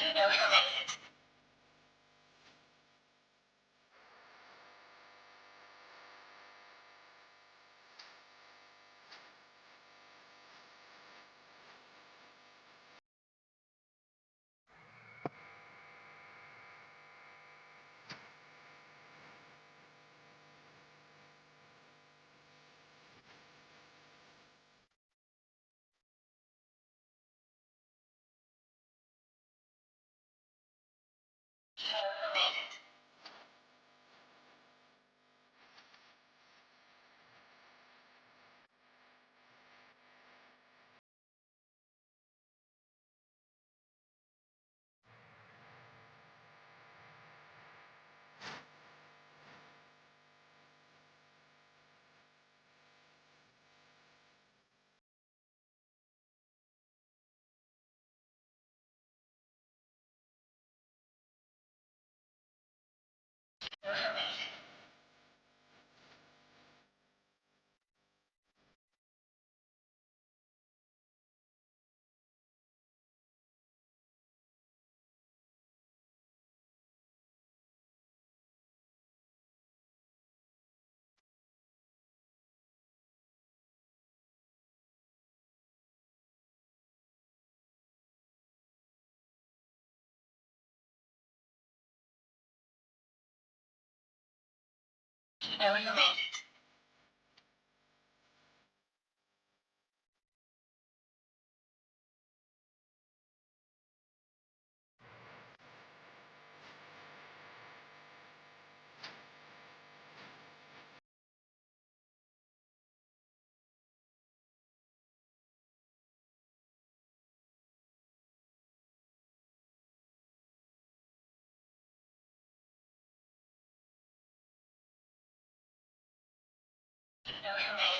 Noted. Noted. Noted. Noted.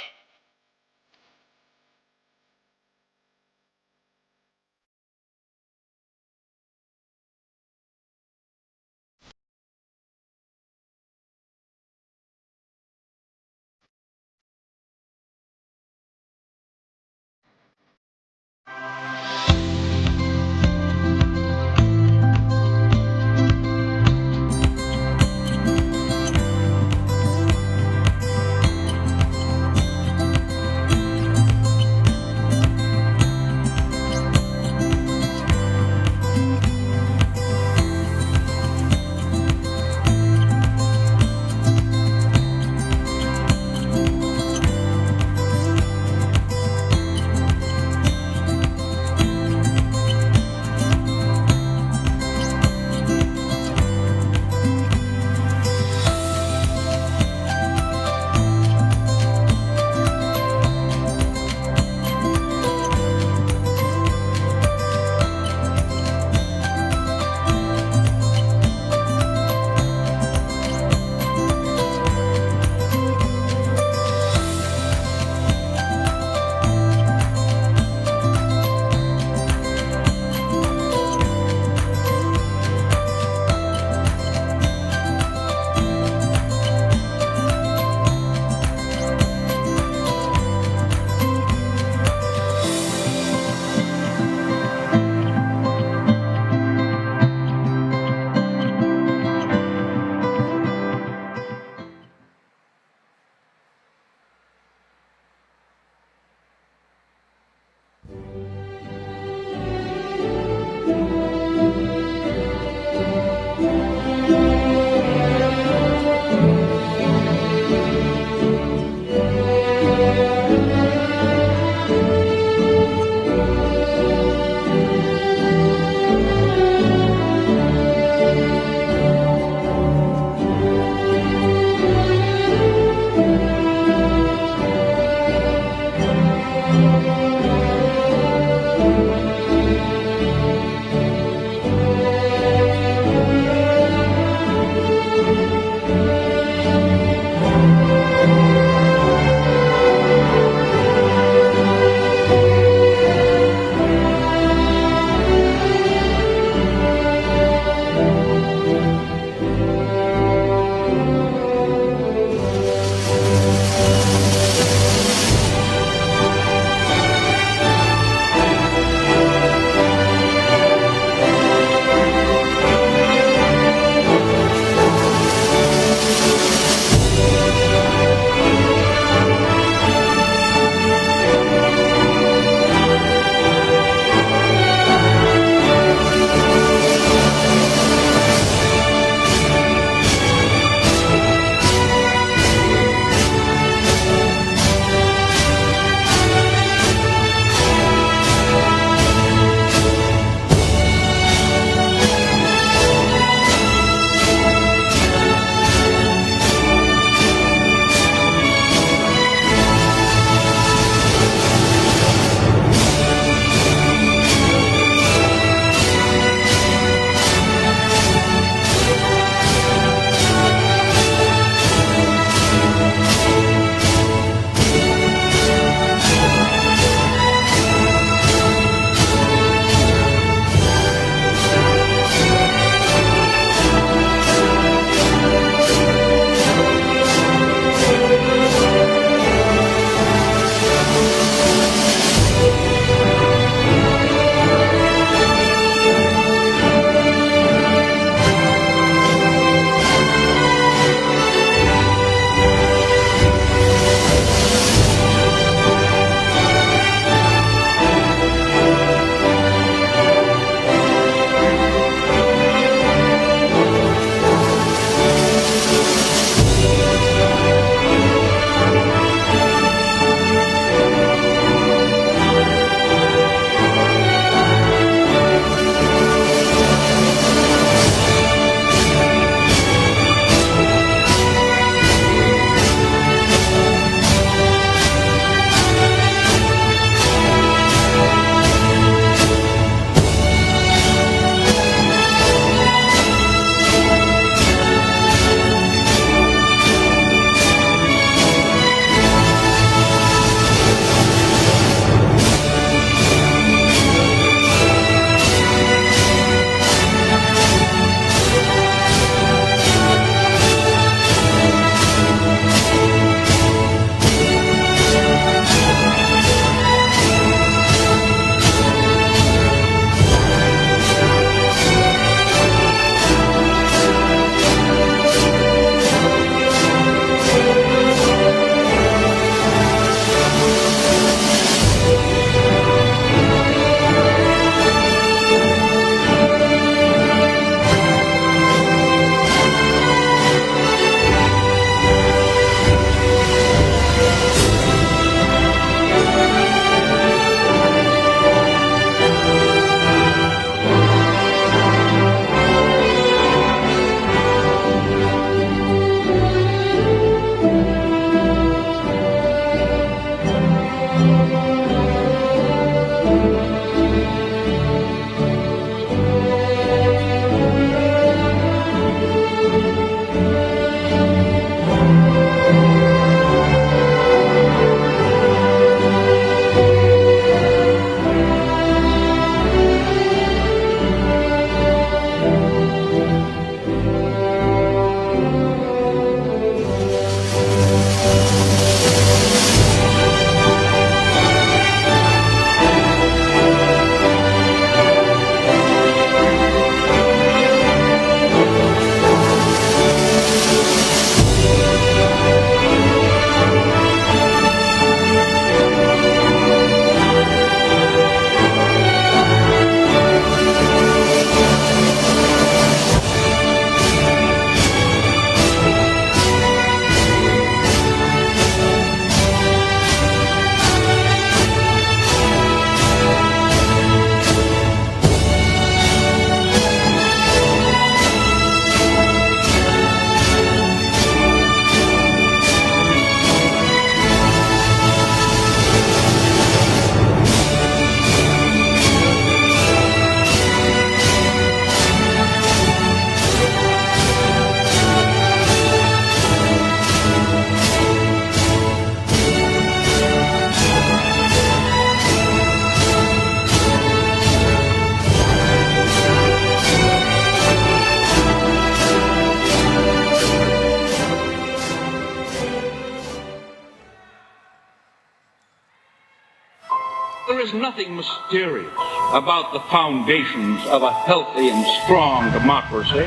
There is nothing mysterious about the foundations of a healthy and strong democracy.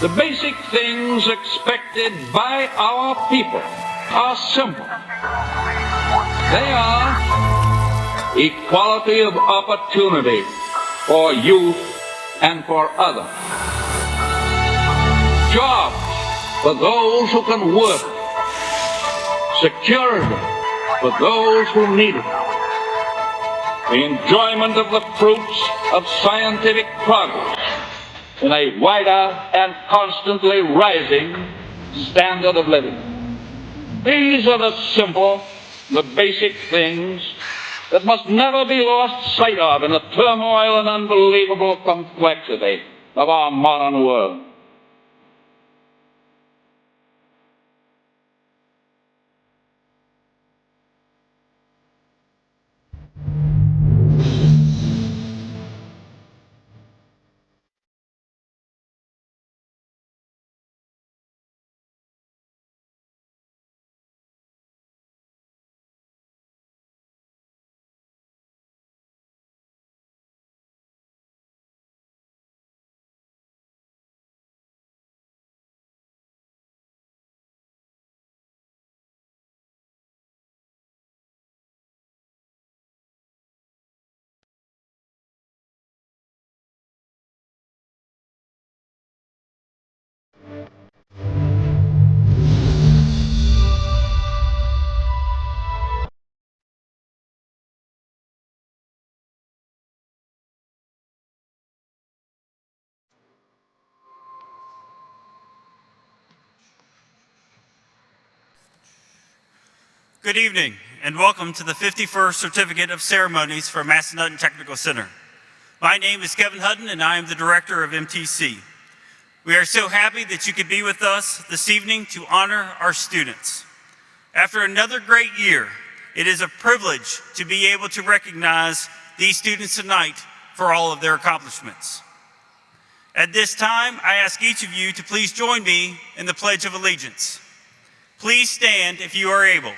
The basic things expected by our people are simple. They are equality of opportunity for youth and for others. Jobs for those who can work. Security for those who need it. The enjoyment of the fruits of scientific progress in a wider and constantly rising standard of living. These are the simple, the basic things that must never be lost sight of in the turmoil and unbelievable complexity of our modern world. Good evening, and welcome to the 51st Certificate of Ceremonies for Massanutten Technical Center. My name is Kevin Hutton, and I am the Director of MTC. We are so happy that you could be with us this evening to honor our students. After another great year, it is a privilege to be able to recognize these students tonight for all of their accomplishments. At this time, I ask each of you to please join me in the Pledge of Allegiance. Please stand if you are able.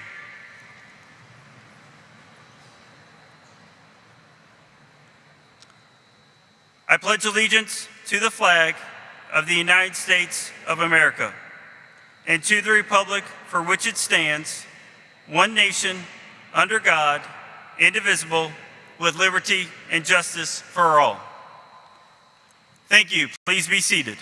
I pledge allegiance to the flag of the United States of America and to the republic for which it stands, one nation, under God, indivisible, with liberty and justice for all. Thank you. Please be seated.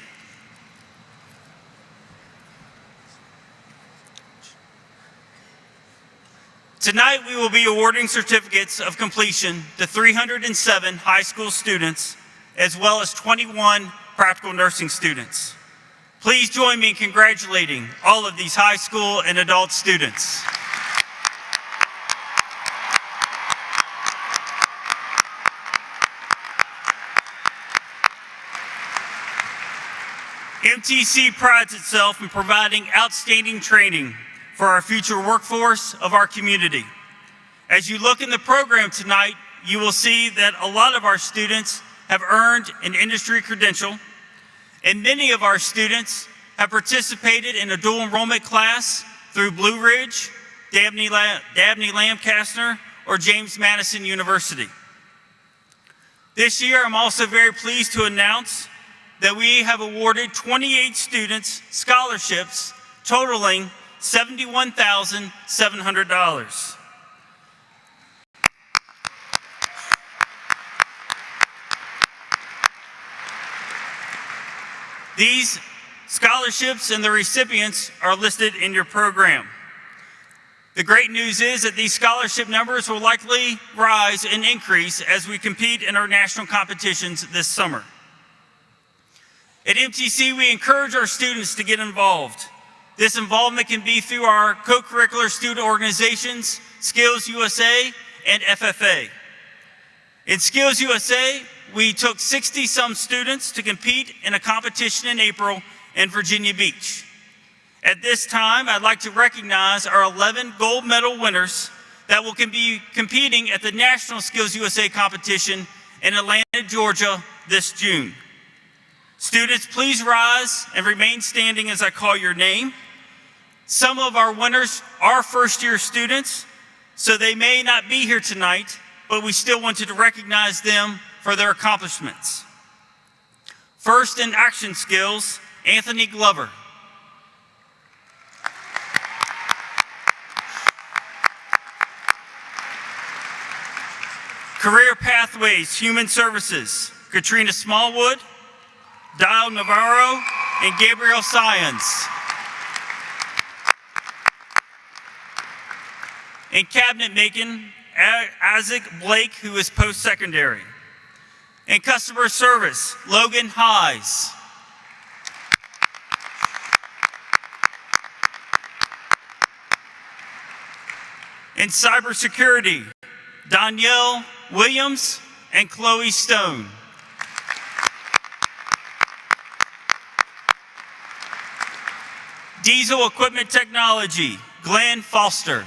Tonight we will be awarding certificates of completion to 307 high school students as well as 21 practical nursing students. Please join me in congratulating all of these high school and adult students. MTC prides itself in providing outstanding training for our future workforce of our community. As you look in the program tonight, you will see that a lot of our students have earned an industry credential, and many of our students have participated in a dual enrollment class through Blue Ridge, Dabney Lancaster, or James Madison University. This year, I'm also very pleased to announce that we have awarded 28 students scholarships totaling $71,700. These scholarships and the recipients are listed in your program. The great news is that these scholarship numbers will likely rise and increase as we compete in our national competitions this summer. At MTC, we encourage our students to get involved. This involvement can be through our co-curricular student organizations, Skills USA and FFA. In Skills USA, we took 60-some students to compete in a competition in April in Virginia Beach. At this time, I'd like to recognize our 11 gold medal winners that will be competing at the National Skills USA competition in Atlanta, Georgia this June. Students, please rise and remain standing as I call your name. Some of our winners are first-year students, So they may not be here tonight, but we still wanted to recognize them for their accomplishments. First in action skills, Anthony Glover. Career Pathways, Human Services, Katrina Smallwood, Dial Navarro, and Gabriel Syons. In Cabinet Making, Isaac Blake, who is post-secondary. In Customer Service, Logan Highs. In Cybersecurity, Danielle Williams and Chloe Stone. Diesel Equipment Technology, Glenn Foster.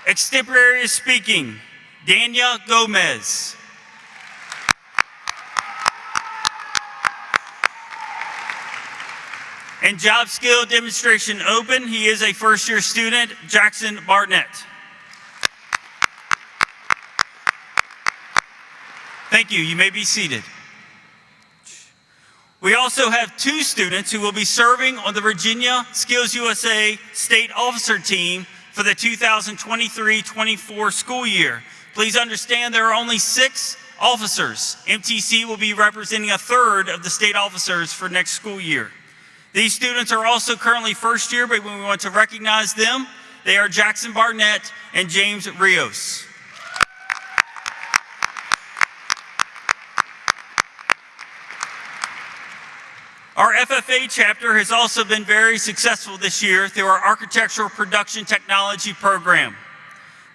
Extemporaneous Speaking, Dania Gomez. And Job Skill Demonstration Open, he is a first-year student, Jackson Barnett. Thank you. You may be seated. We also have 2 students who will be serving on the Virginia Skills USA State Officer Team for the 2023-24 school year. Please understand there are only 6 officers. MTC will be representing a third of the state officers for next school year. These students are also currently first year, but we want to recognize them. They are Jackson Barnett and James Rios. Our FFA chapter has also been very successful this year through our Architectural Production Technology program.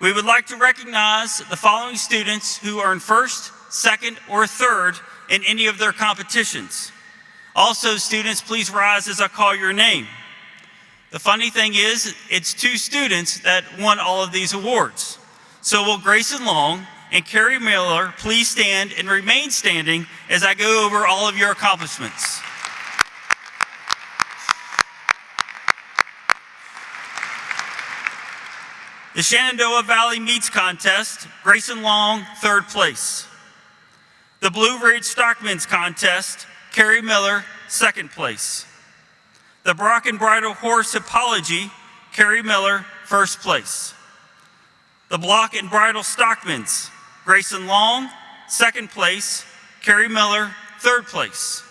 We would like to recognize the following students who earned first, second, or third in any of their competitions. Also, students, please rise as I call your name. The funny thing is, it's 2 students that won all of these awards. So will Grayson Long and Carrie Miller please stand and remain standing as I go over all of your accomplishments. The Shenandoah Valley Meets Contest, Grayson Long, 3rd place. The Blue Ridge Stockman's Contest, Carrie Miller, 2nd place. The Brock and Bridle Horse Hippology, Carrie Miller, 1st place. The Block and Bridle Stockman's, Grayson Long, 2nd place. Carrie Miller, 3rd place.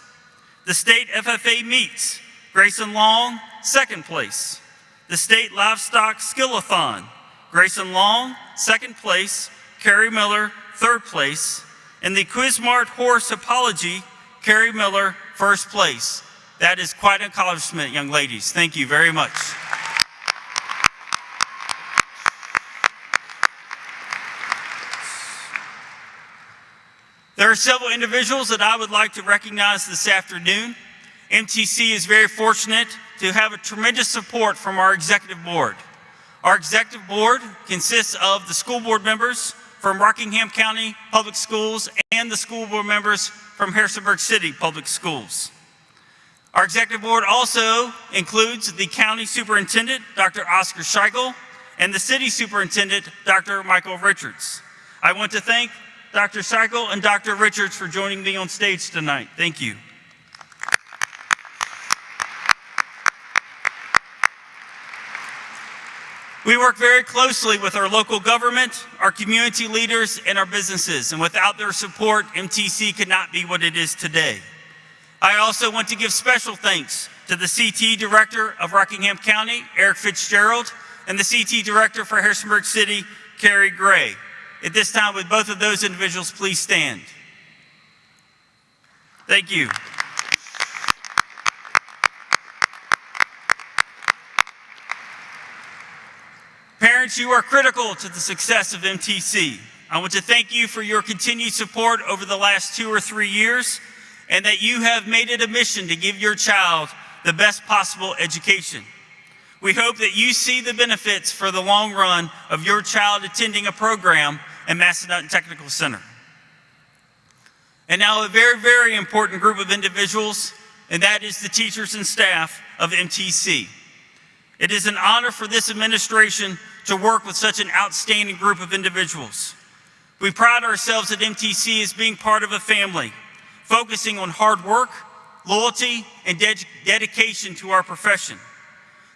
The State FFA Meets, Grayson Long, 2nd place. The State Livestock Skillathon, Grayson Long, 2nd place. Carrie Miller, 3rd place. And the Quizmart Horse Hippology, Carrie Miller, 1st place. That is quite an accomplishment, young ladies. Thank you very much. There are several individuals that I would like to recognize this afternoon. MTC is very fortunate to have a tremendous support from our executive board. Our executive board consists of the school board members from Rockingham County Public Schools and the school board members from Harrisonburg City Public Schools. Our executive board also includes the county superintendent, Dr. Oscar Scheichel, and the city superintendent, Dr. Michael Richards. I want to thank Dr. Scheichel and Dr. Richards for joining me on stage tonight. Thank you. We work very closely with our local government, our community leaders, and our businesses, and without their support, MTC could not be what it is today. I also want to give special thanks to the CT Director of Rockingham County, Eric Fitzgerald, and the CT Director for Harrisonburg City, Carrie Gray. At this time, would both of those individuals please stand? Thank you. Parents, you are critical to the success of MTC. I want to thank you for your continued support over the last 2 or 3 years, and that you have made it a mission to give your child the best possible education. We hope that you see the benefits for the long run of your child attending a program at Massanutten Technical Center. And now a very, very important group of individuals and that is the teachers and staff of MTC. It is an honor for this administration to work with such an outstanding group of individuals. We pride ourselves at MTC as being part of a family, focusing on hard work, loyalty, and dedication to our profession.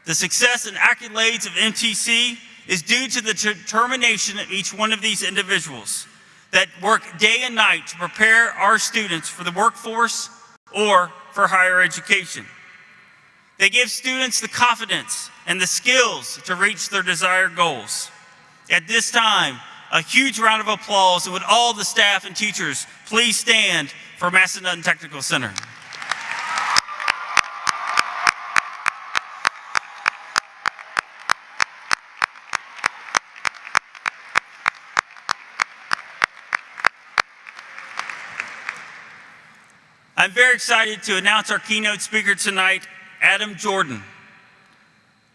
The success and accolades of MTC is due to the determination of each one of these individuals that work day and night to prepare our students for the workforce or for higher education. They give students the confidence and the skills to reach their desired goals. At this time, a huge round of applause, and would all the staff and teachers please stand for Massanutten Technical Center. I'm very excited to announce our keynote speaker tonight, Adam Jordan.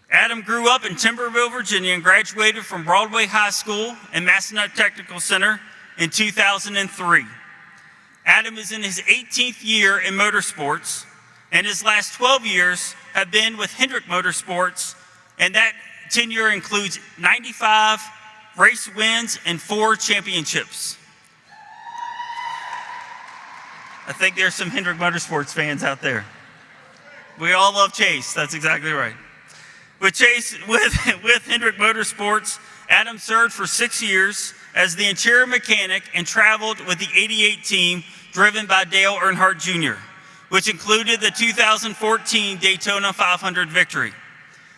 Adam grew up in Timberville, Virginia, and graduated from Broadway High School and Massanutten Technical Center in 2003. Adam is in his 18th year in motorsports, and his last 12 years have been with Hendrick Motorsports, and that tenure includes 95 race wins and 4 championships. I think there's some Hendrick Motorsports fans out there. We all love Chase, that's exactly right. With Hendrick Motorsports, Adam served for 6 years as the interior mechanic and traveled with the 88 team driven by Dale Earnhardt Jr., which included the 2014 Daytona 500 victory.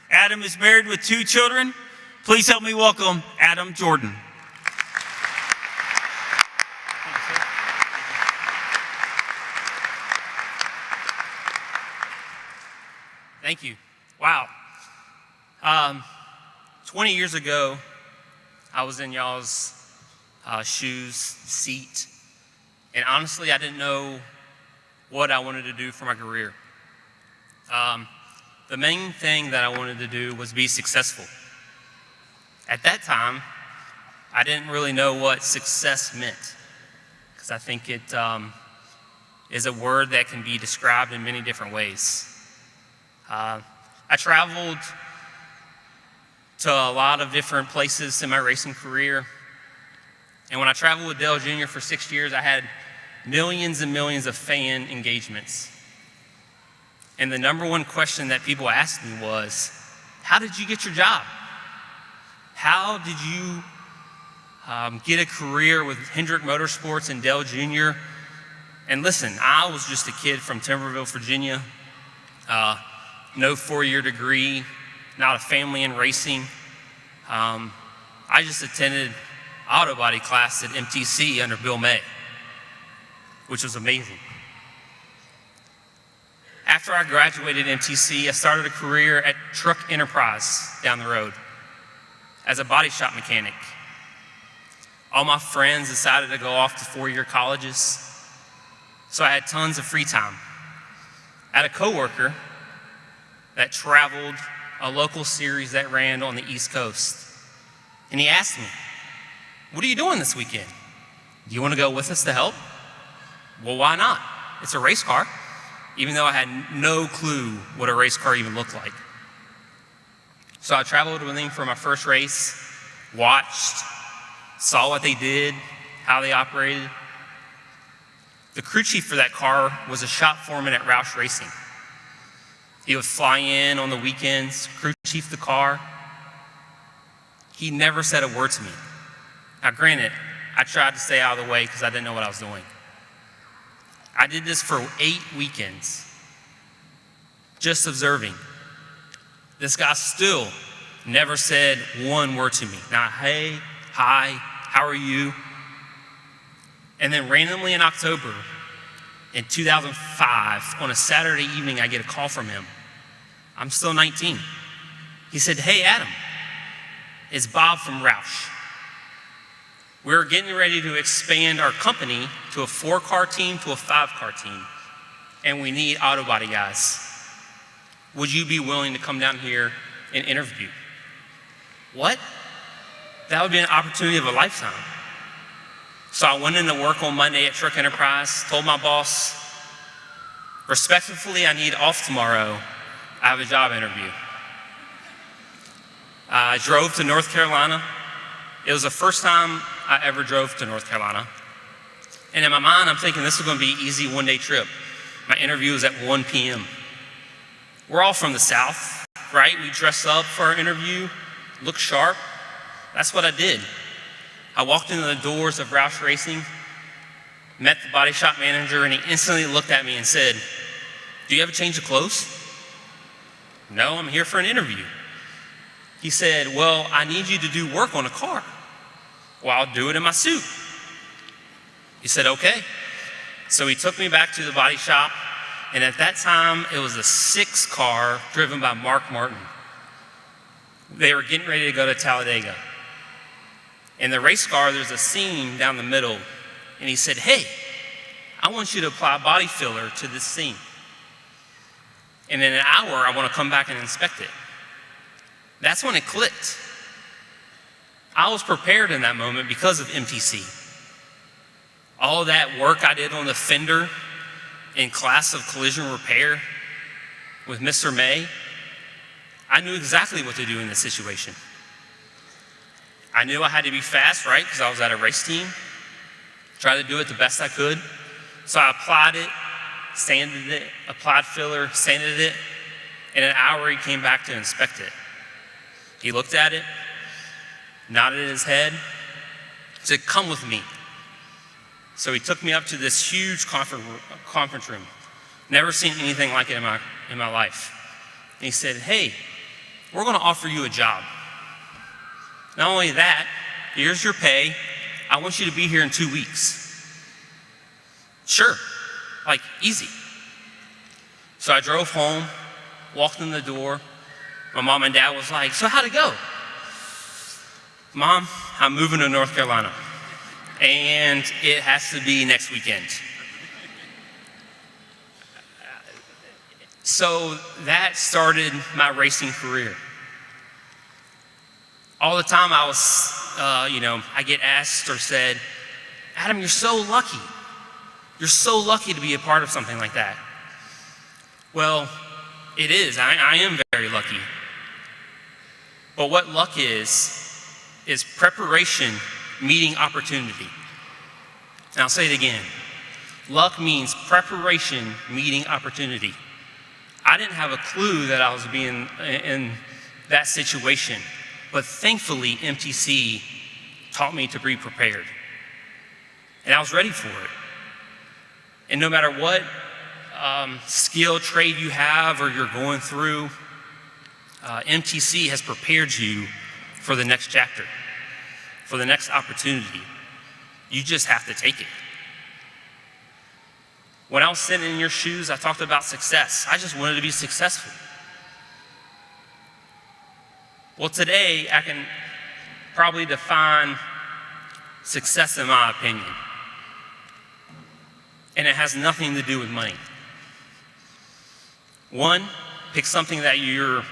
Adam is married with 2 children. Please help me welcome Adam Jordan. Thank you. Wow. 20 years ago, I was in y'all's seat, and honestly, I didn't know what I wanted to do for my career. The main thing that I wanted to do was be successful. At that time, I didn't really know what success meant, because I think it is a word that can be described in many different ways. I traveled to a lot of different places in my racing career. And when I traveled with Dale Jr. for 6 years, I had millions and millions of fan engagements. And the number one question that people asked me was, how did you get your job? How did you get a career with Hendrick Motorsports and Dale Jr.? And listen, I was just a kid from Timberville, Virginia. No 4-year degree, not a family in racing. I just attended auto body class at MTC under Bill May, which was amazing. After I graduated MTC, I started a career at Truck Enterprise down the road as a body shop mechanic. All my friends decided to go off to 4-year colleges, so I had tons of free time. I had a coworker that traveled a local series that ran on the East Coast. And he asked me, what are you doing this weekend? Do you want to go with us to help? Well, why not? It's a race car, even though I had no clue what a race car even looked like. So I traveled with him for my first race, watched, saw what they did, how they operated. The crew chief for that car was a shop foreman at Roush Racing. He would fly in on the weekends, crew chief the car. He never said a word to me. Now granted, I tried to stay out of the way because I didn't know what I was doing. I did this for 8 weekends, just observing. This guy still never said one word to me. Not, hey, hi, how are you? And then randomly in October, in 2005, on a Saturday evening, I get a call from him. I'm still 19. He said, hey, Adam, it's Bob from Roush. We're getting ready to expand our company to a 4-car team to a 5-car team, and we need auto body guys. Would you be willing to come down here and interview? What? That would be an opportunity of a lifetime. So I went into work on Monday at Truck Enterprise, told my boss, Respectfully, I need off tomorrow. I have a job interview. I drove to North Carolina. It was the first time I ever drove to North Carolina. And in my mind, I'm thinking this is going to be an easy one-day trip. My interview is at 1 p.m. We're all from the South, right? We dress up for our interview, look sharp. That's what I did. I walked into the doors of Roush Racing, met the body shop manager, and he instantly looked at me and said, "Do you have a change of clothes?" "No, I'm here for an interview." He said, "Well, I need you to do work on a car." "Well, I'll do it in my suit." He said, "Okay." So he took me back to the body shop, and at that time, it was a 6 car driven by Mark Martin. They were getting ready to go to Talladega. In the race car, there's a seam down the middle, and he said, "Hey, I want you to apply body filler to this seam. And in an hour, I want to come back and inspect it." That's when it clicked. I was prepared in that moment because of MTC. All that work I did on the fender in class of collision repair with Mr. May, I knew exactly what to do in this situation. I knew I had to be fast, right? Because I was at a race team. Tried to do it the best I could. So I applied it, sanded it, applied filler, sanded it. In an hour, he came back to inspect it. He looked at it, nodded his head, said, "Come with me." So he took me up to this huge conference room. Never seen anything like it in my life. And he said, "Hey, we're going to offer you a job. Not only that, here's your pay. I want you to be here in 2 weeks." Sure, like easy. So I drove home, walked in the door. My mom and dad was like, "So how'd it go?" "Mom, I'm moving to North Carolina, and it has to be next weekend." So that started my racing career. All the time I was, I get asked or said, "Adam, you're so lucky. You're so lucky to be a part of something like that." Well, it is. I am very lucky. But what luck is preparation meeting opportunity. And I'll say it again. Luck means preparation meeting opportunity. I didn't have a clue that I was being in that situation, but thankfully MTC taught me to be prepared. And I was ready for it. And no matter what skill, trade you have or you're going through, MTC has prepared you for the next chapter, for the next opportunity. You just have to take it. When I was sitting in your shoes, I talked about success. I just wanted to be successful. Well, today I can probably define success in my opinion. And it has nothing to do with money. One, pick something that your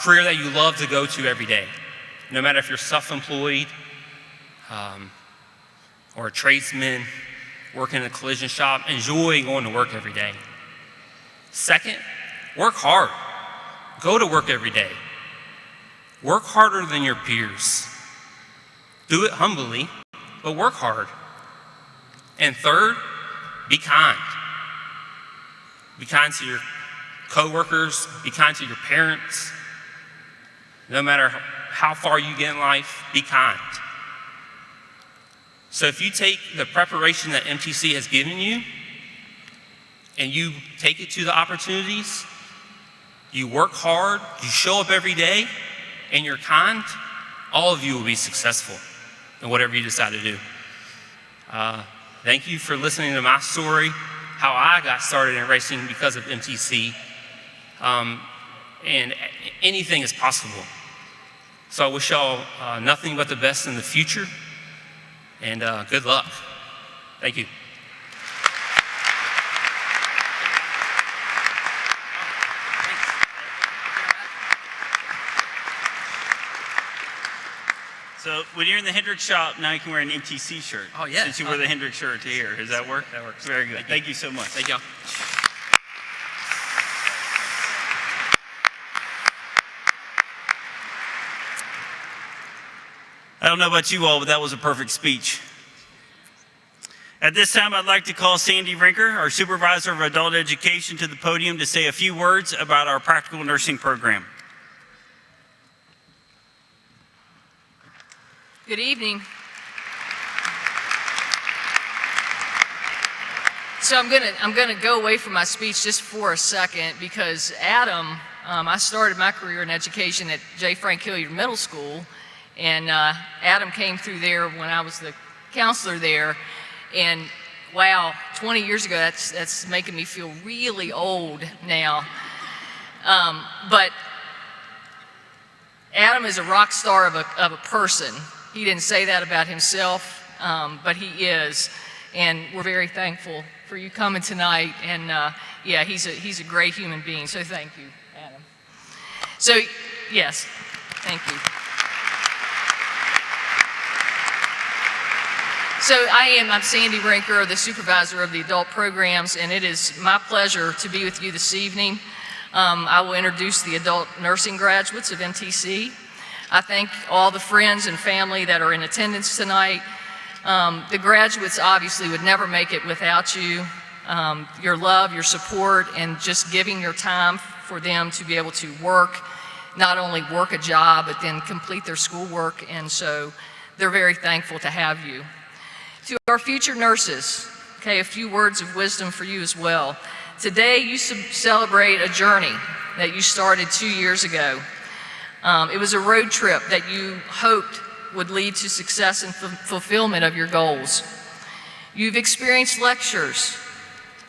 career that you love to go to every day. No matter if you're self-employed or a tradesman, working in a collision shop, enjoy going to work every day. Second, work hard. Go to work every day. Work harder than your peers. Do it humbly, but work hard. And third, be kind. Be kind to your coworkers, be kind to your parents. No matter how far you get in life, be kind. So if you take the preparation that MTC has given you and you take it to the opportunities, you work hard, you show up every day, and you're kind, all of you will be successful in whatever you decide to do. Thank you for listening to my story, how I got started in racing because of MTC. And anything is possible. So I wish y'all nothing but the best in the future, and good luck. Thank you. So when you're in the Hendrick shop, now you can wear an MTC shirt. Oh, yeah. Since you wear the Hendrick shirt to here. Does that work? That works. Very good. Thank you so much. Thank y'all. I don't know about you all, but that was a perfect speech. At this time, I'd like to call Sandy Rinker, our Supervisor of Adult Education, to the podium to say a few words about our practical nursing program. Good evening. So I'm gonna go away from my speech just for a second because Adam, I started my career in education at J. Frank Hilliard Middle School, and Adam came through there when I was the counselor there, and wow, 20 years ago, that's making me feel really old now. But Adam is a rock star of a person. He didn't say that about himself, but he is, and we're very thankful for you coming tonight. And yeah, he's a great human being. So thank you, Adam. So yes, thank you. So I'm Sandy Rinker, the supervisor of the adult programs, and it is my pleasure to be with you this evening. I will introduce the adult nursing graduates of MTC. I thank all the friends and family that are in attendance tonight. The graduates obviously would never make it without you. Your love, your support, and just giving your time for them to be able to work, not only work a job, but then complete their schoolwork, and so they're very thankful to have you. To our future nurses, okay, a few words of wisdom for you as well. Today you celebrate a journey that you started 2 years ago. It was a road trip that you hoped would lead to success and fulfillment of your goals. You've experienced lectures,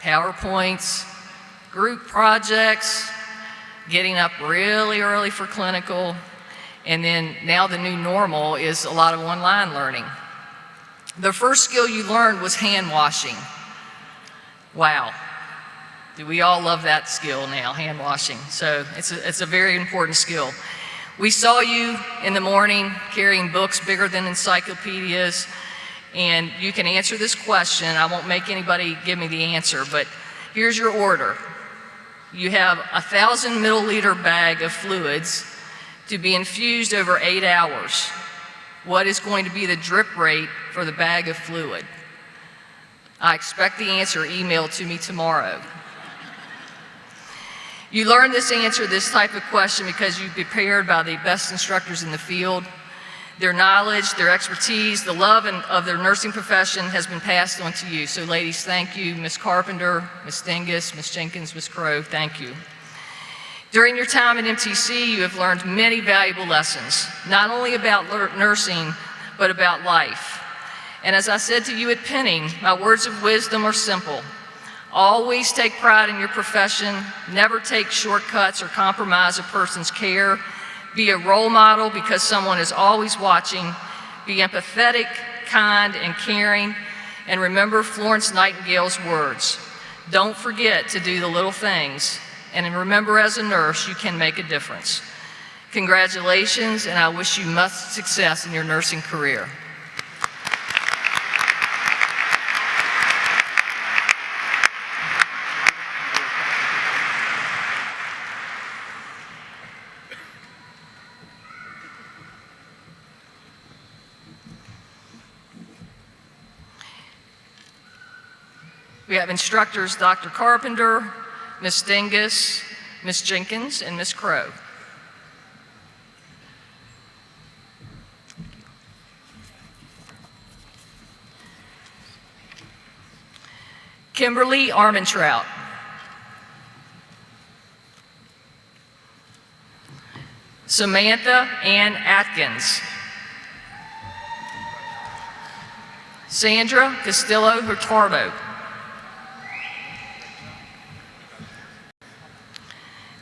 PowerPoints, group projects, getting up really early for clinical, and then now the new normal is a lot of online learning. The first skill you learned was hand washing. Wow. Do we all love that skill now, hand washing? So it's a very important skill. We saw you in the morning carrying books bigger than encyclopedias, and you can answer this question. I won't make anybody give me the answer, but here's your order. You have a 1,000 milliliter bag of fluids to be infused over 8 hours. What is going to be the drip rate for the bag of fluid? I expect the answer emailed to me tomorrow. You learned this type of question because you've been prepared by the best instructors in the field. Their knowledge, their expertise, the love of their nursing profession has been passed on to you. So ladies, thank you. Ms. Carpenter, Ms. Dingus, Ms. Jenkins, Ms. Crow, thank you. During your time at MTC, you have learned many valuable lessons, not only about nursing, but about life. And as I said to you at Penning, my words of wisdom are simple. Always take pride in your profession, never take shortcuts or compromise a person's care. Be a role model because someone is always watching. Be empathetic, kind, and caring. And remember Florence Nightingale's words. Don't forget to do the little things. And remember, as a nurse, you can make a difference. Congratulations, and I wish you much success in your nursing career. We have instructors Dr. Carpenter, Ms. Dingus, Ms. Jenkins, and Ms. Crow. Kimberly Armentrout. Samantha Ann Atkins. Sandra Castillo Hurtado.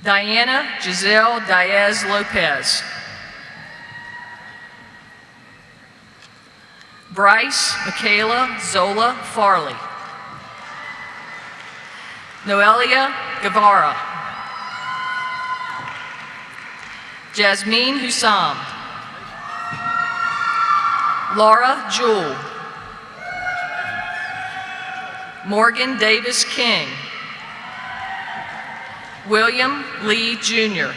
Diana Giselle Diaz Lopez. Bryce Michaela Zola Farley. Noelia Guevara. Jasmine Hussam. Laura Jewell. Morgan Davis King. William Lee Jr.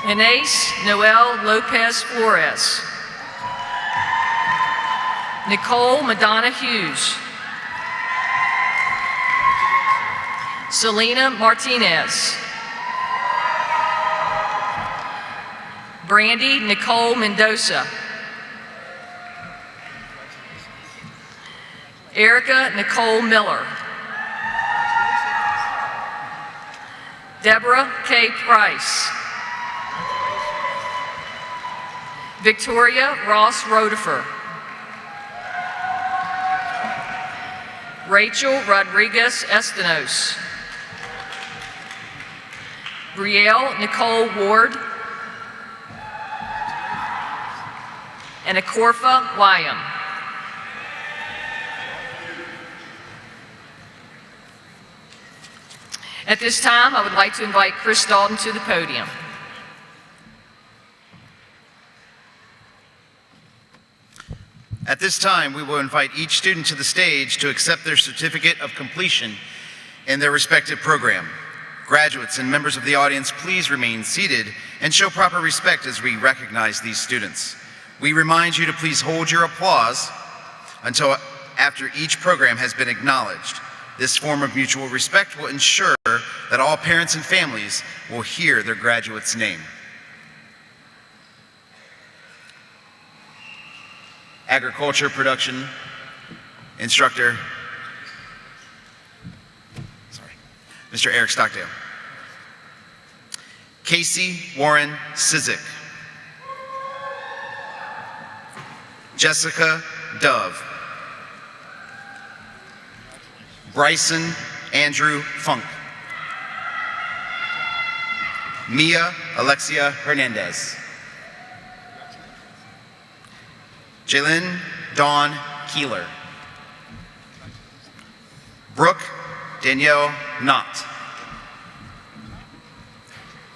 Inés Noel Lopez Flores. Nicole Madonna Hughes. Selena Martinez. Brandy Nicole Mendoza. Erica Nicole Miller. Deborah K. Price. Victoria Ross Rodefer. Rachel Rodriguez Estenos. Brielle Nicole Ward. And Akorfa Wyam. At this time, I would like to invite Chris Dalton to the podium. At this time, we will invite each student to the stage to accept their certificate of completion in their respective program. Graduates and members of the audience, please remain seated and show proper respect as we recognize these students. We remind you to please hold your applause until after each program has been acknowledged. This form of mutual respect will ensure that all parents and families will hear their graduate's name. Agriculture production instructor, Mr. Eric Stockdale. Casey Warren Sizik. Jessica Dove. Bryson Andrew Funk. Mia Alexia Hernandez. Jalen Dawn Keeler. Brooke Danielle Knott.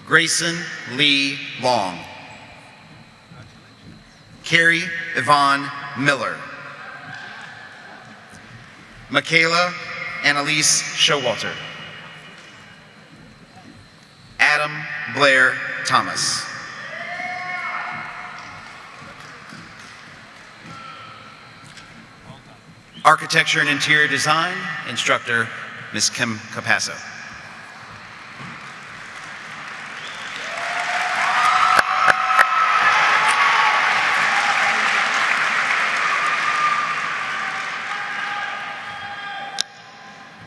Grayson Lee Long. Carrie Yvonne Miller. Michaela Annalise Showalter. Adam Blair Thomas. Architecture and Interior Design instructor, Ms. Kim Capasso.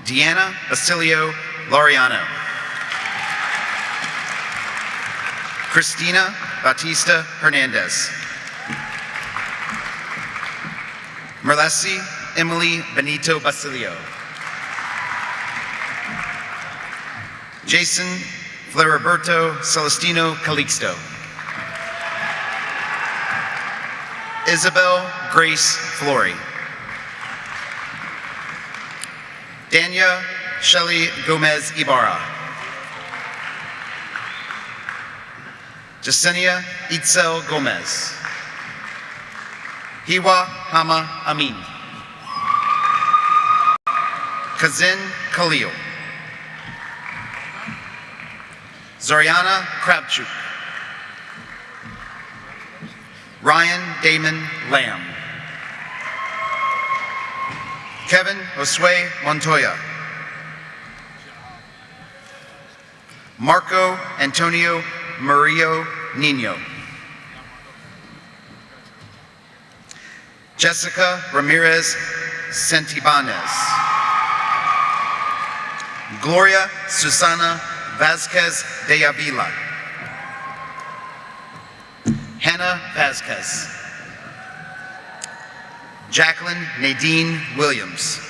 Deanna Basilio Laureano. Christina Bautista Hernandez. Merlesi Emily Benito Basilio. Jason Floriberto Celestino Calixto. Isabel Grace Flory. Dania Shelley Gomez Ibarra. Jasenia Itzel Gomez. Hiwa Hama Amin. Kazin Khalil. Zoriana Kravchuk. Ryan Damon Lamb. Kevin Josue Montoya. Marco Antonio Murillo Nino. Jessica Ramirez Santibanez. Gloria Susana Vasquez de Avila. Hannah Vasquez. Jacqueline Nadine Williams.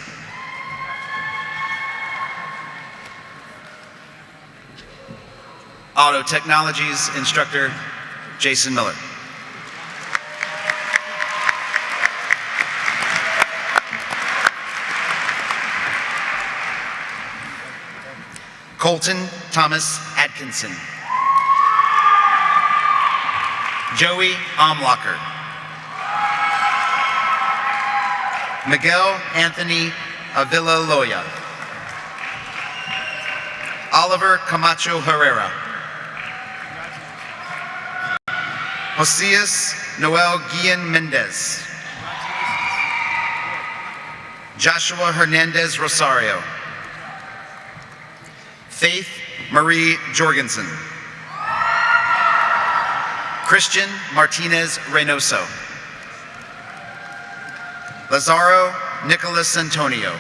Auto Technologies instructor, Jason Miller. Colton Thomas Atkinson. Joey Omlocker. Miguel Anthony Avila Loya. Oliver Camacho Herrera. Josias Noel Guillen Mendez. Joshua Hernandez Rosario. Faith Marie Jorgensen. Christian Martinez Reynoso. Lazaro Nicholas Antonio.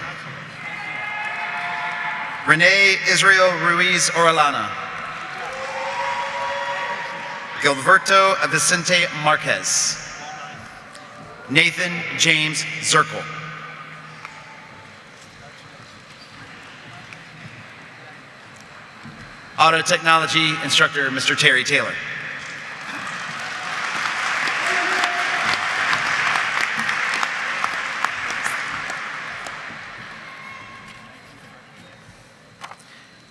Renee Israel Ruiz Orellana. Gilberto Vicente Marquez. Nathan James Zirkle. Auto Technology Instructor, Mr. Terry Taylor.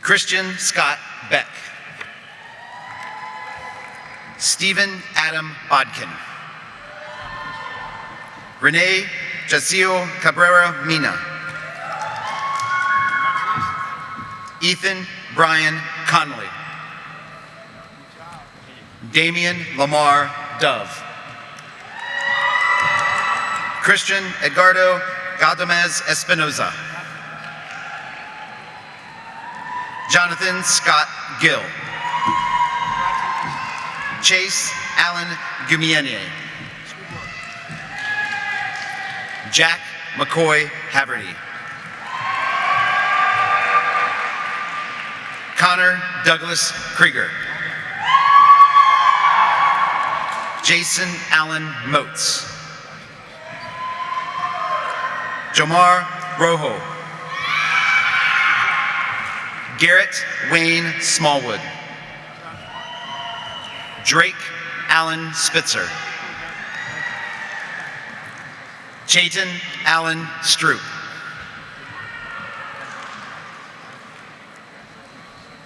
Christian Scott Beck. Stephen Adam Bodkin. Renee Jacio Cabrera Mina. Ethan Brian Connolly. Damian Lamar Dove. Christian Edgardo Galdamez Espinoza. Jonathan Scott Gill. Chase Allen Gumienier. Jack McCoy Haverty. Connor Douglas Krieger. Jason Allen Moats. Jomar Rojo. Garrett Wayne Smallwood. Drake Allen Spitzer. Chayton Allen Stroop.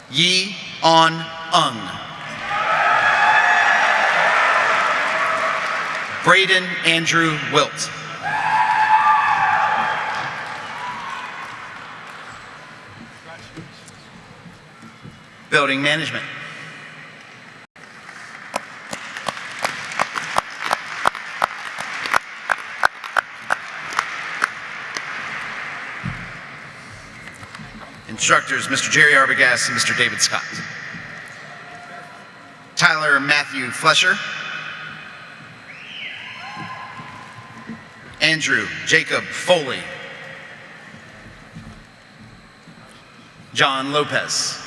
Yi On Ung. Braden Andrew Wilt. Building Management. Instructors, Mr. Jerry Arbogast and Mr. David Scott. Tyler Matthew Flesher. Andrew Jacob Foley. John Lopez.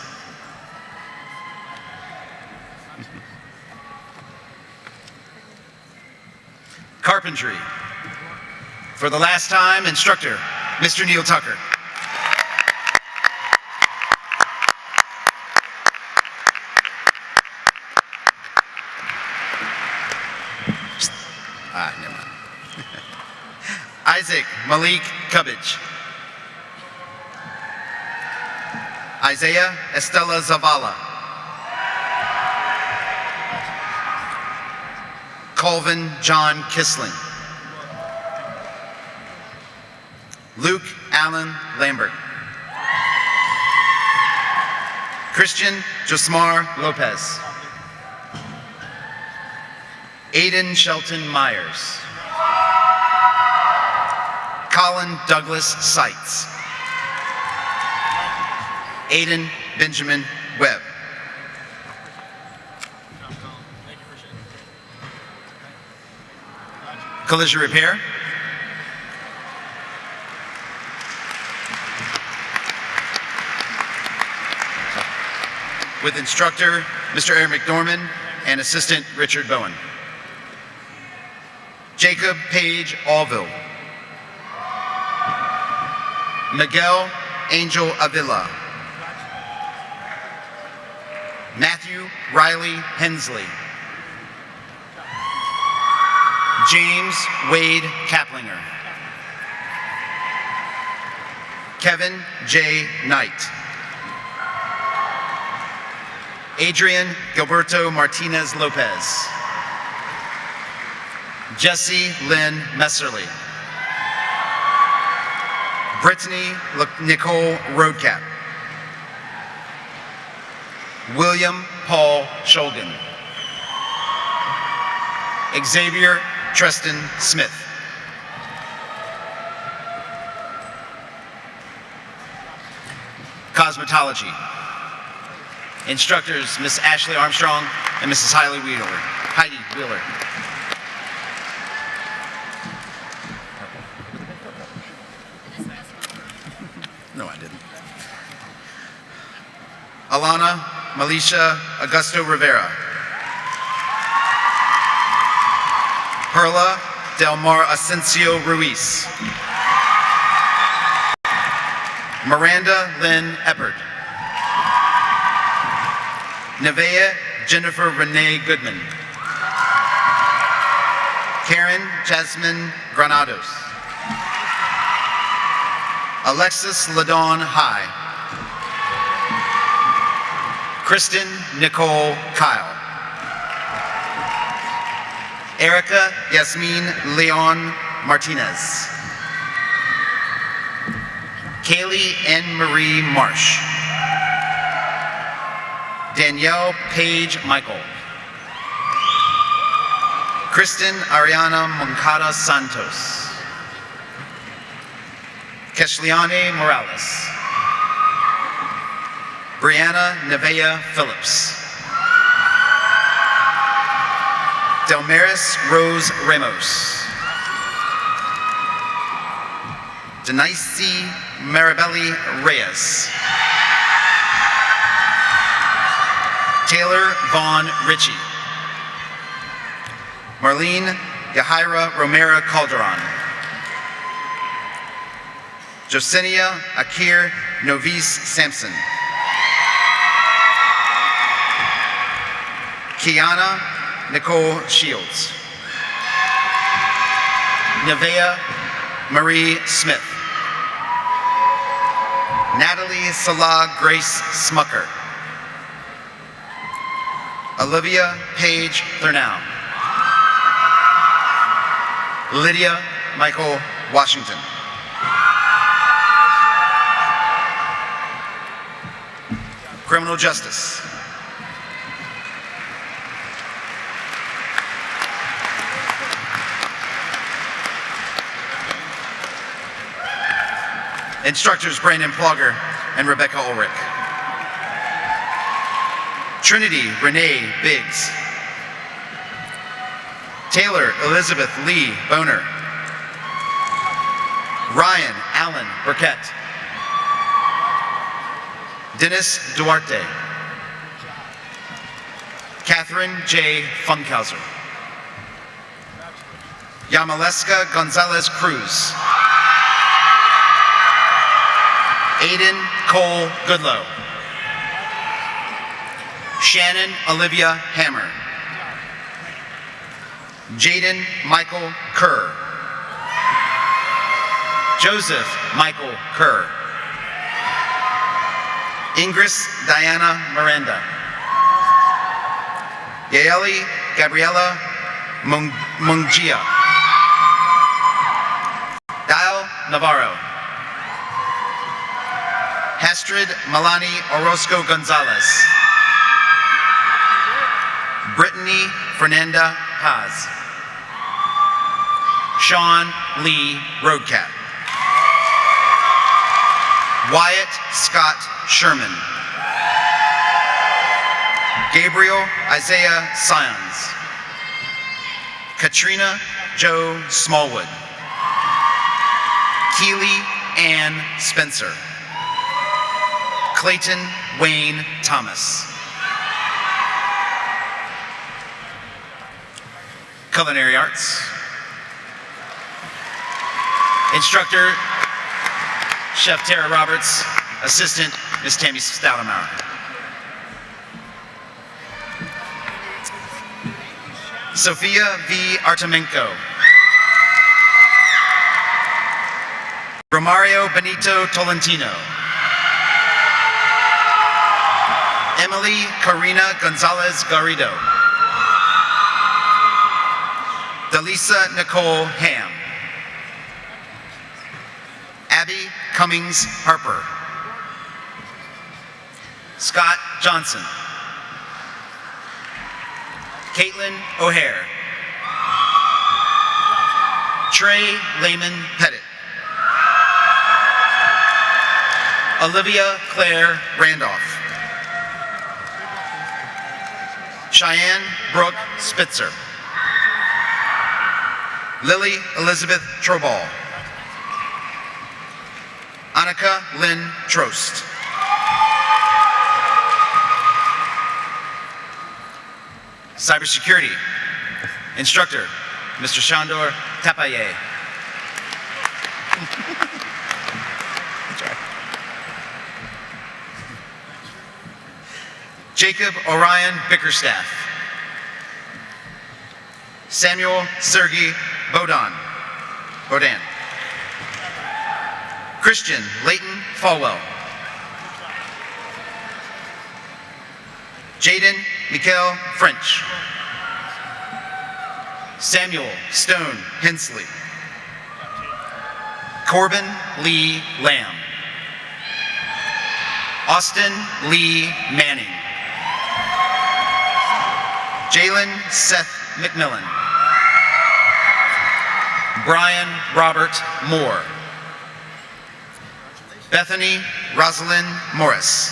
Carpentry. For the last time, instructor, Mr. Neil Tucker. Never mind. Isaac Malik Cubbage. Isaiah Estella Zavala. Colvin John Kisling. Luke Allen Lambert. Christian Josmar Lopez. Aiden Shelton Myers. Colin Douglas Seitz. Aiden Benjamin Webb. Collision repair. With instructor Mr. Aaron McNorman and assistant Richard Bowen. Jacob Page Allville. Miguel Angel Avila. Matthew Riley Hensley. James Wade Kaplinger. Kevin J. Knight. Adrian Gilberto Martinez Lopez. Jesse Lynn Messerly. Brittany Nicole Roadcap. William Paul Shulgin. Xavier Treston Smith. Cosmetology. Instructors, Miss Ashley Armstrong and Mrs. Heidi Wheeler. No, I didn't. Alana Malisha Augusto Rivera. Perla Del Mar Asensio Ruiz. Miranda Lynn Eppard. Nevea Jennifer Renee Goodman. Karen Jasmine Granados. Alexis Ladon High. Kristen Nicole Kyle. Erica Yasmin Leon Martinez. Kaylee N. Marie Marsh. Danielle Paige Michael. Kristen Ariana Moncada Santos. Keshliane Morales. Brianna Nevea Phillips. Delmaris Rose Ramos. Denise Maribelli Reyes. Taylor Vaughn Ritchie. Marlene Yahaira Romero Calderon. Josenia Akir Novis Sampson. Kiana Nicole Shields. Nevea Marie Smith. Natalie Salah Grace Smucker. Olivia Paige Thurnau. Lydia Michael Washington. Criminal Justice. Instructors Brandon Plogger and Rebecca Ulrich. Trinity Renee Biggs. Taylor Elizabeth Lee Boner. Ryan Allen Burkett. Dennis Duarte. Catherine J. Funkhauser. Yamaleska Gonzalez Cruz. Aiden Cole Goodlow. Shannon Olivia Hammer. Jaden Michael Kerr. Joseph Michael Kerr. Ingris Diana Miranda. Yaeli Gabriela Mungia. Dial Navarro. Hastrid Malani Orozco Gonzalez. Brittany Fernanda Paz. Sean Lee Roadcat. Wyatt Scott Sherman. Gabriel Isaiah Sions. Katrina Joe Smallwood. Keely Ann Spencer. Clayton Wayne Thomas. Culinary Arts. Instructor, Chef Tara Roberts. Assistant, Ms. Tammy Stoudemeyer. Sophia V. Artemenko. Romario Benito Tolentino. Emily Karina Gonzalez Garrido. Delisa Nicole Ham. Abby Cummings Harper. Scott Johnson. Caitlin O'Hare. Trey Lehman Pettit. Olivia Claire Randolph. Cheyenne Brooke Spitzer. Lily Elizabeth Troball. Annika Lynn Trost. Cybersecurity. Instructor, Mr. Shandor Tapaye. Jacob Orion Bickerstaff. Samuel Sergey Bodan. Christian Leighton Falwell. Jaden Mikael French. Samuel Stone Hensley. Corbin Lee Lamb. Austin Lee Manning. Jalen Seth McMillan. Brian Robert Moore. Bethany Rosalind Morris.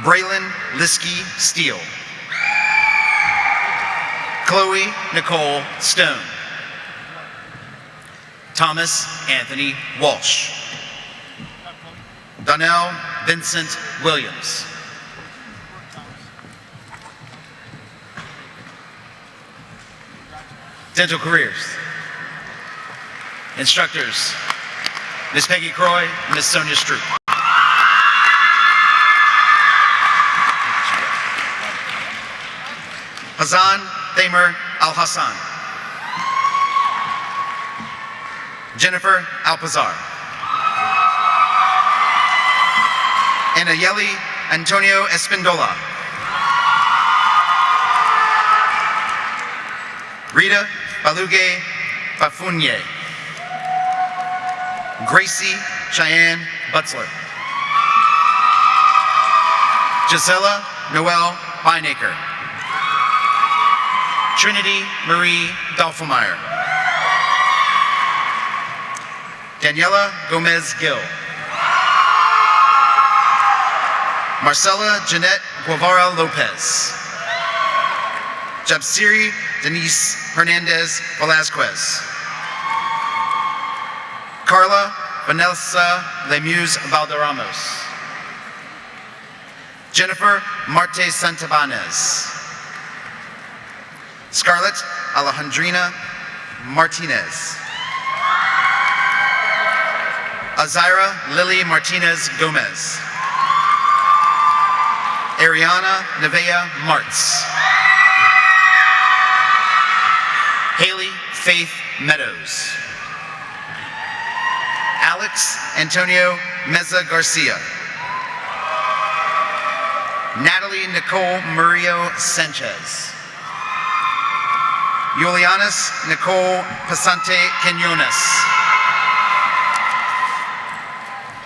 Braylon Liskey Steele. Chloe Nicole Stone. Thomas Anthony Walsh. Donnell Vincent Williams. Dental careers. Instructors, Ms. Peggy Croy, Ms. Sonia Stroop. Hazan Thamer Al-Hassan. Jennifer Alpazar. Anayeli Antonio Espindola. Rita Baluge Bafunye. Gracie Cheyenne Butzler. Gisela Noel Beinacre. Trinity Marie Dolfelmeyer. Daniela Gomez Gill. Marcela Jeanette Guevara Lopez. Jabsiri Denise Hernandez Velasquez. Carla Vanessa Lemus Valderramos. Jennifer Marte Santabanez. Scarlett Alejandrina Martinez. Azira Lily Martinez Gomez. Ariana Nevea Martz. Haley Faith Meadows. Alex Antonio Meza Garcia. Natalie Nicole Murillo Sanchez. Julianis Nicole Pasante Quinones.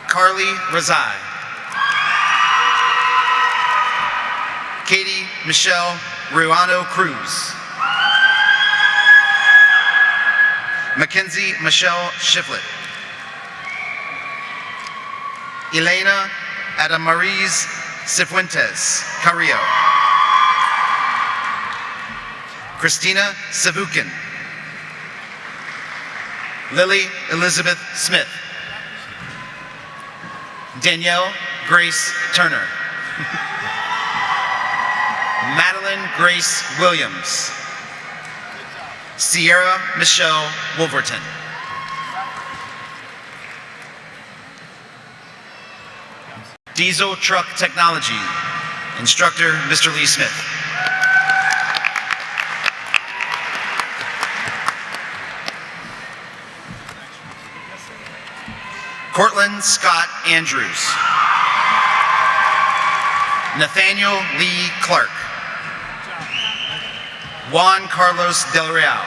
Carly Razai. Katie Michelle Ruano Cruz. Mackenzie Michelle Shiflett. Elena Adamariz Cifuentes Carrillo. Christina Savukin. Lily Elizabeth Smith. Danielle Grace Turner. Madeline Grace Williams. Sierra Michelle Wolverton. Diesel Truck Technology. Instructor, Mr. Lee Smith. Cortland Scott Andrews. Nathaniel Lee Clark. Juan Carlos Del Real.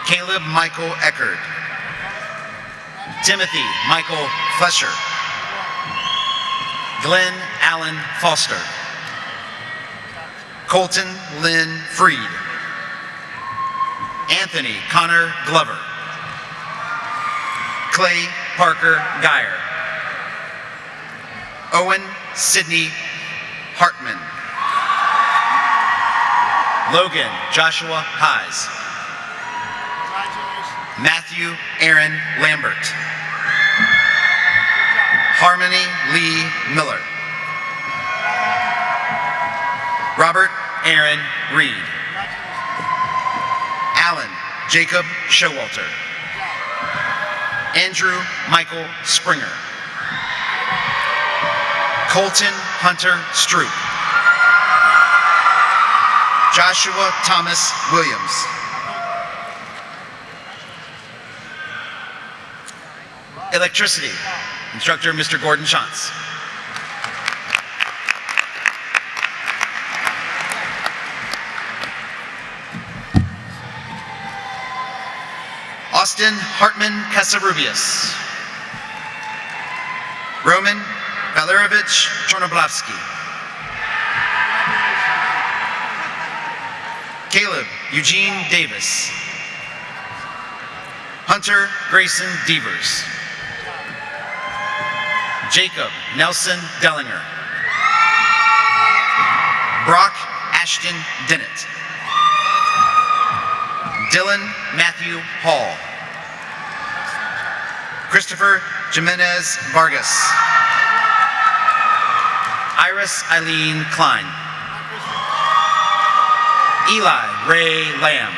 Caleb Michael Eckerd. Timothy Michael Flesher. Glenn Allen Foster. Colton Lynn Freed. Anthony Connor Glover. Clay Parker Geyer. Owen Sidney Hartman. Logan Joshua Highs. Matthew Aaron Lambert. Harmony Lee Miller. Robert Aaron Reed. Alan Jacob Showalter. Andrew Michael Springer. Colton Hunter Stroop. Joshua Thomas Williams. Electricity, instructor Mr. Gordon Shantz. Austin Hartman Kasarubius. Roman Valerovich Chornoblovsky. Caleb Eugene Davis. Hunter Grayson Devers. Jacob Nelson Dellinger. Brock Ashton Dennett. Dylan Matthew Hall. Christopher Jimenez Vargas. Iris Eileen Klein. Eli Ray Lamb.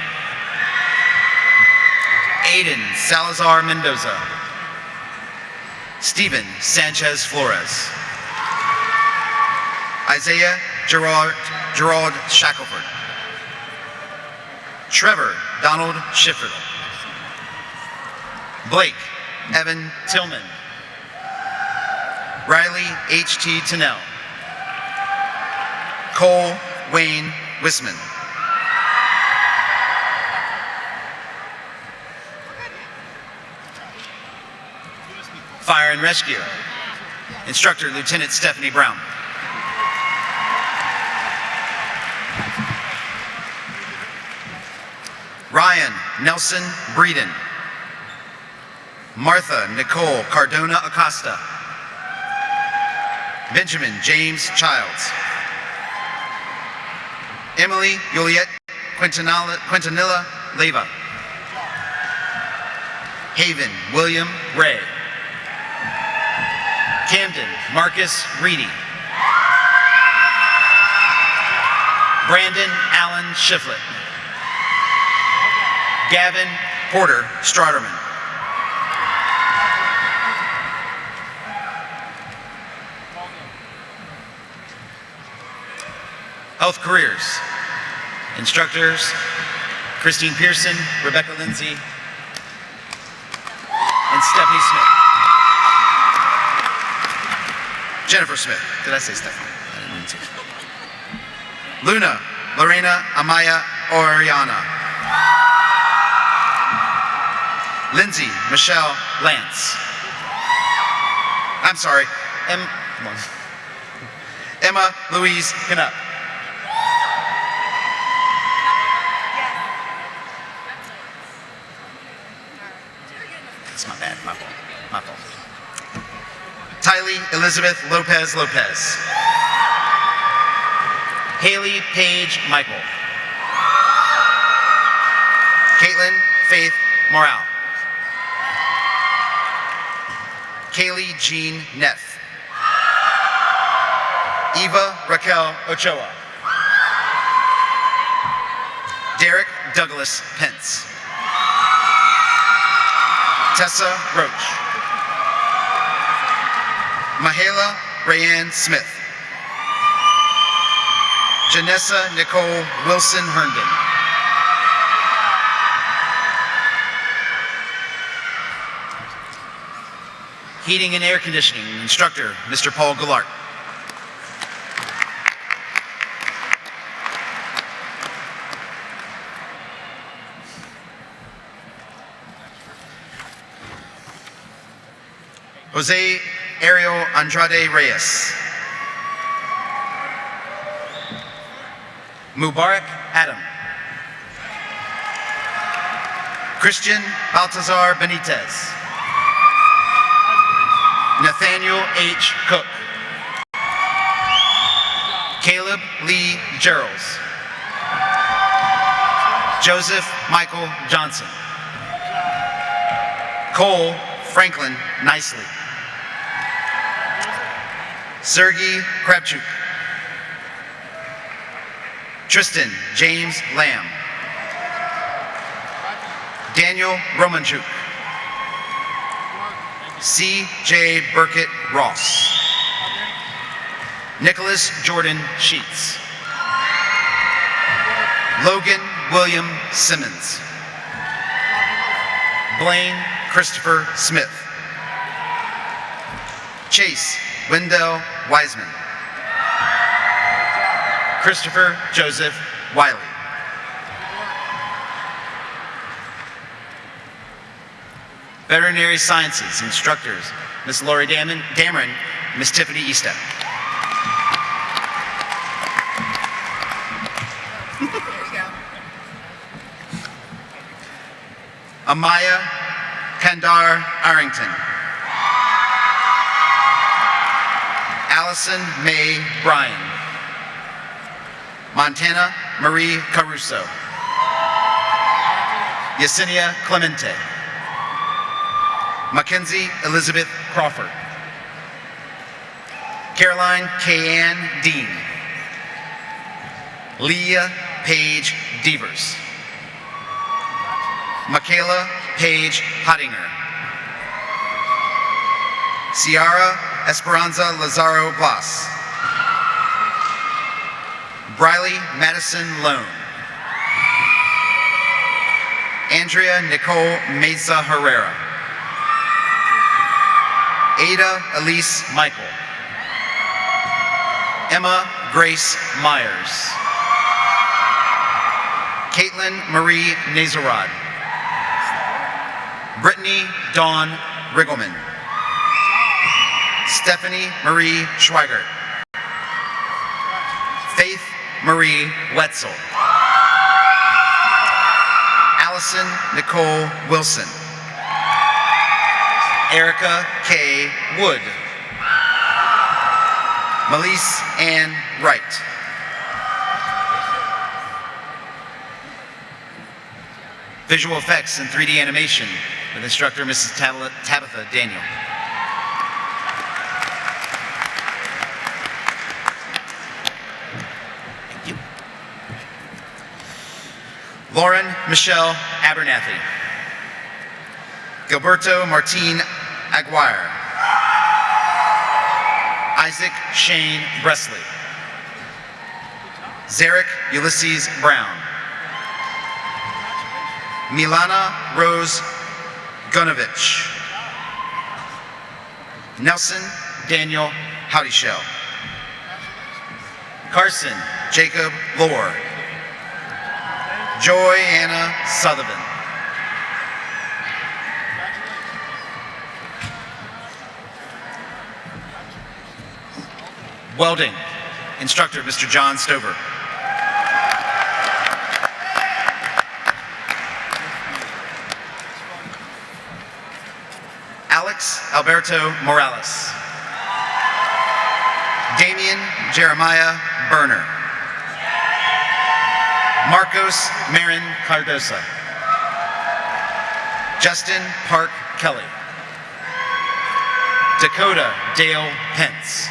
Aiden Salazar Mendoza. Stephen Sanchez Flores. Isaiah Gerald Shackelford. Trevor Donald Schiffer. Blake Evan Tillman. Riley H.T. Tennell. Cole Wayne Wisman. Fire and Rescue, instructor Lieutenant Stephanie Brown. Ryan Nelson Breeden. Martha Nicole Cardona Acosta. Benjamin James Childs. Emily Juliet Quintanilla Leva. Haven William Ray. Camden Marcus Reedy. Brandon Allen Shiflett. Gavin Porter Strotterman. Health Careers. Instructors Christine Pearson, Rebecca Lindsay, and Stephanie Smith. Jennifer Smith. Did I say Stephanie? I didn't mean to. Luna Lorena Amaya Oriana. Lindsay Michelle Lance. I'm sorry. Come on. Emma Louise Canuck. That's my bad. My fault. My fault. Tylee Elizabeth Lopez Lopez. Haley Paige Michael. Caitlin Faith Morale. Kaylee Jean Neff. Eva Raquel Ochoa. Derek Douglas Pence. Tessa Roach. Mahala Rayanne Smith. Janessa Nicole Wilson Herndon. Heating and Air Conditioning instructor, Mr. Paul Goulart. Jose Ariel Andrade Reyes. Mubarak Adam. Christian Baltazar Benitez. Nathaniel H. Cook. Caleb Lee Gerals. Joseph Michael Johnson. Cole Franklin Nicely. Sergey Kravchuk. Tristan James Lamb. Daniel Romanchuk. C.J. Burkett Ross. Nicholas Jordan Sheets. Logan William Simmons. Blaine Christopher Smith. Chase Wendell Wiseman. Christopher Joseph Wiley. Veterinary Sciences instructors, Ms. Lori Dameron, Ms. Tiffany Eastep. Amaya Kandar Arrington. Allison Mae Bryan. Montana Marie Caruso. Yesenia Clemente. Mackenzie Elizabeth Crawford. Caroline Kayanne Dean. Leah Paige Devers. Michaela Paige Hottinger. Ciara Esperanza Lazaro Blas. Briley Madison Lone. Andrea Nicole Mesa Herrera. Ada Elise Michael. Emma Grace Myers. Caitlin Marie Nazarod. Brittany Dawn Riggleman. Stephanie Marie Schweigert. Faith Marie Wetzel. Allison Nicole Wilson. Erica K. Wood. Melise Ann Wright. Visual effects and 3D animation with instructor Mrs. Tabitha Daniel. Thank you. Lauren Michelle Abernathy. Gilberto Martin Aguirre. Isaac Shane Bresley. Zarek Ulysses Brown. Milana Rose Gunovich. Nelson Daniel Howdyshell. Carson Jacob Lohr. Joy Anna Sutherland. Welding, instructor Mr. John Stover. Alex Alberto Morales. Damian Jeremiah Berner. Marcos Marin Cardosa. Justin Park Kelly. Dakota Dale Pence.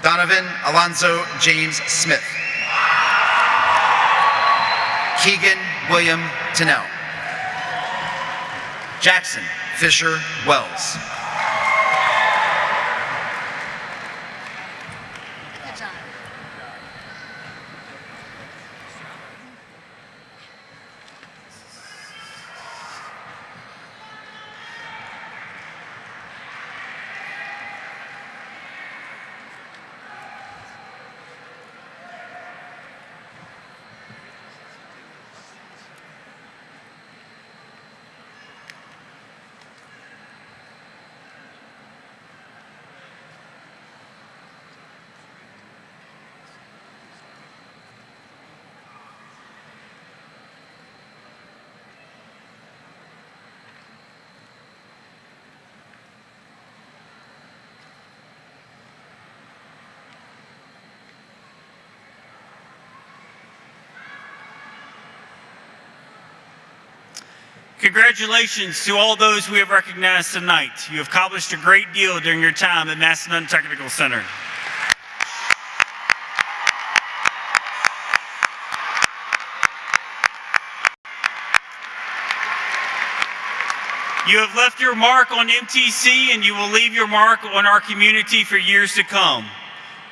Donovan Alonzo James Smith. Keegan William Tennell. Jackson Fisher Wells. Congratulations to all those we have recognized tonight. You have accomplished a great deal during your time at Massanutten Technical Center. You have left your mark on MTC, and you will leave your mark on our community for years to come.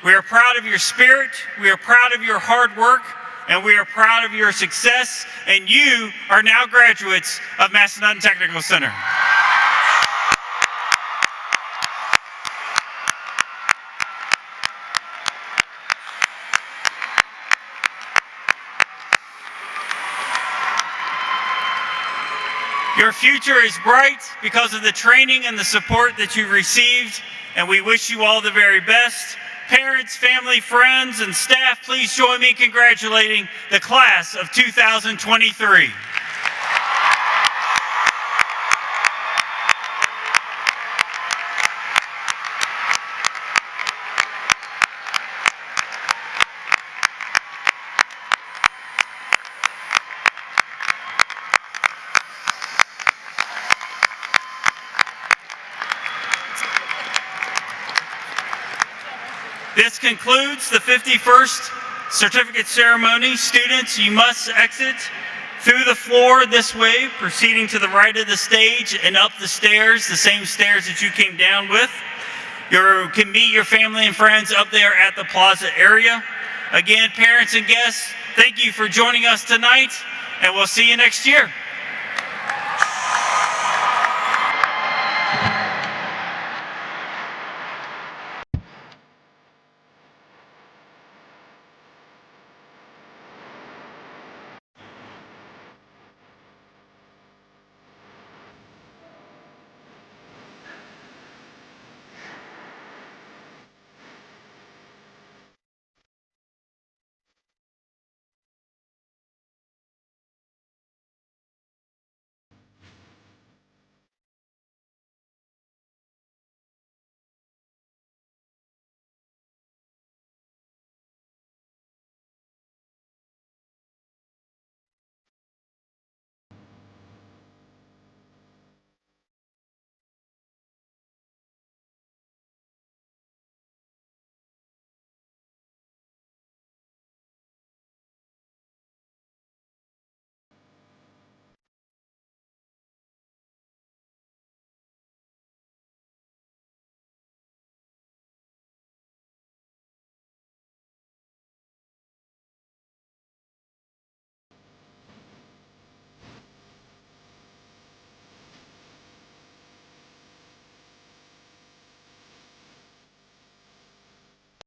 We are proud of your spirit, we are proud of your hard work, and we are proud of your success, and you are now graduates of Massanutten Technical Center. Your future is bright because of the training and the support that you've received, and we wish you all the very best. Parents, family, friends, and staff, please join me in congratulating the class of 2023. This concludes the 51st certificate ceremony. Students, you must exit through the floor this way, proceeding to the right of the stage and up the stairs, the same stairs that you came down with. You can meet your family and friends up there at the plaza area. Again, parents and guests, thank you for joining us tonight, and we'll see you next year.